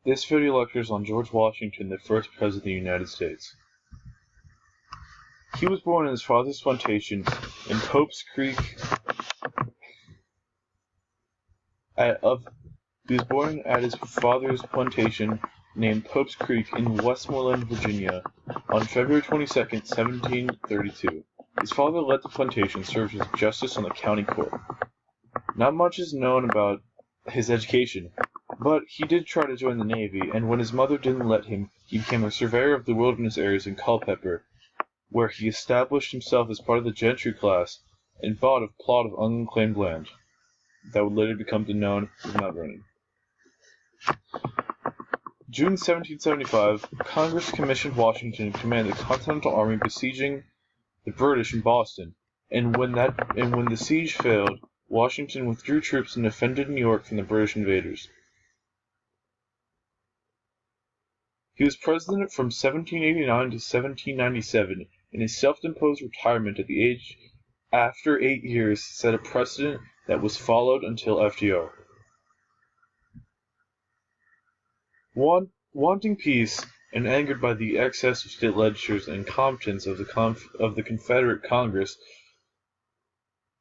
This video lectures on George Washington, the first President of the United States. He was born on his father's plantation in Pope's Creek. He was born at his father's plantation named Pope's Creek in Westmoreland, Virginia, on February 22, 1732. His father led the plantation and served as justice on the county court. Not much is known about his education, but he did try to join the Navy, and when his mother didn't let him, he became a surveyor of the wilderness areas in Culpeper, where he established himself as part of the gentry class and bought a plot of unclaimed land that would later become known as Mount Vernon. June 1775, Congress commissioned Washington to command the Continental Army besieging the British in Boston, and when the siege failed, Washington withdrew troops and defended New York from the British invaders. He was president from 1789 to 1797, and his self-imposed retirement at the age after 8 years set a precedent that was followed until FDR. Wanting peace and angered by the excess of state legislatures and incompetence of the Confederate Congress,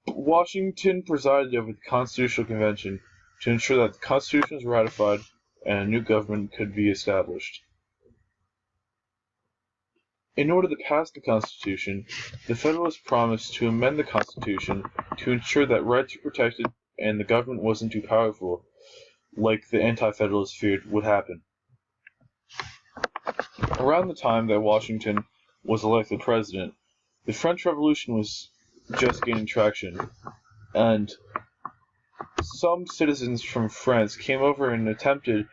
Washington presided over the Constitutional Convention to ensure that the Constitution was ratified and a new government could be established. In order to pass the Constitution, the Federalists promised to amend the Constitution to ensure that rights were protected and the government wasn't too powerful, like the Anti-Federalists feared would happen. Around the time that Washington was elected president, the French Revolution was just gaining traction, and some citizens from France came over and attempted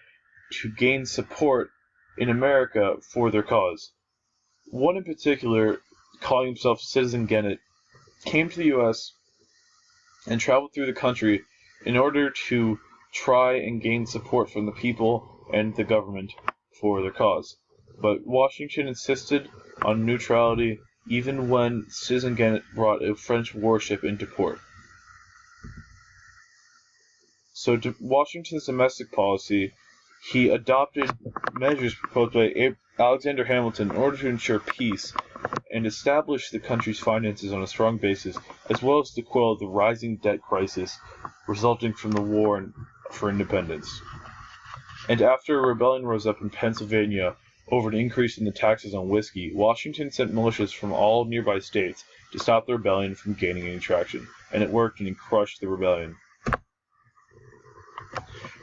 to gain support in America for their cause. One in particular, calling himself Citizen Genet, came to the U.S. and traveled through the country in order to try and gain support from the people and the government for their cause. But Washington insisted on neutrality even when Citizen Genet brought a French warship into port. So to Washington's domestic policy, he adopted measures proposed by Alexander Hamilton in order to ensure peace and establish the country's finances on a strong basis, as well as to quell the rising debt crisis resulting from the war for independence. And after a rebellion rose up in Pennsylvania over an increase in the taxes on whiskey, Washington sent militias from all nearby states to stop the rebellion from gaining any traction, and it worked, and he crushed the rebellion.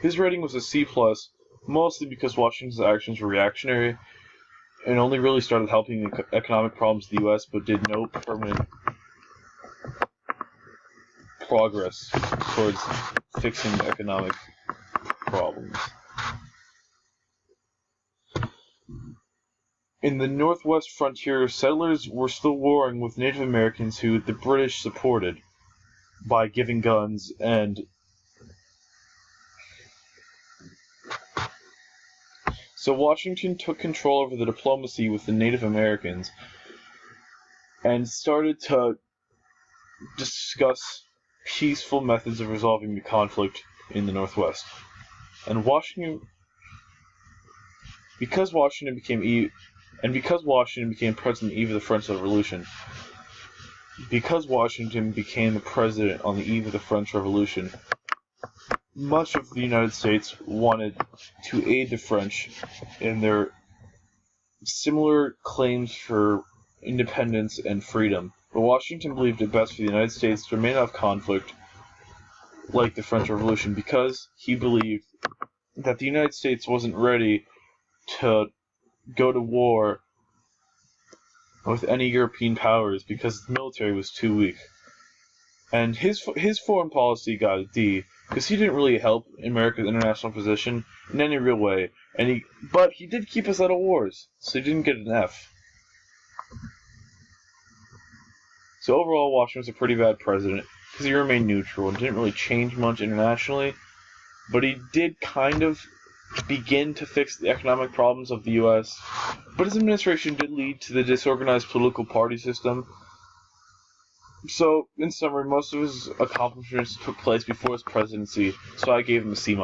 His rating was a C+, mostly because Washington's actions were reactionary and only really started helping the economic problems of the U.S., but did no permanent progress towards fixing the economic problems. In the northwest frontier, settlers were still warring with Native Americans who the British supported by giving guns and so Washington took control over the diplomacy with the Native Americans and started to discuss peaceful methods of resolving the conflict in the Northwest. And because Washington became president eve of the French Revolution, because Washington became the president on the eve of the French Revolution, much of the United States wanted to aid the French in their similar claims for independence and freedom. But Washington believed it best for the United States to remain out of conflict like the French Revolution because he believed that the United States wasn't ready to go to war with any European powers because the military was too weak. And his foreign policy got a D because he didn't really help America's international position in any real way. But he did keep us out of wars, so he didn't get an F. So overall, Washington was a pretty bad president because he remained neutral and didn't really change much internationally. But he did kind of begin to fix the economic problems of the U.S. But his administration did lead to the disorganized political party system. So, in summary, most of his accomplishments took place before his presidency, so I gave him a C-.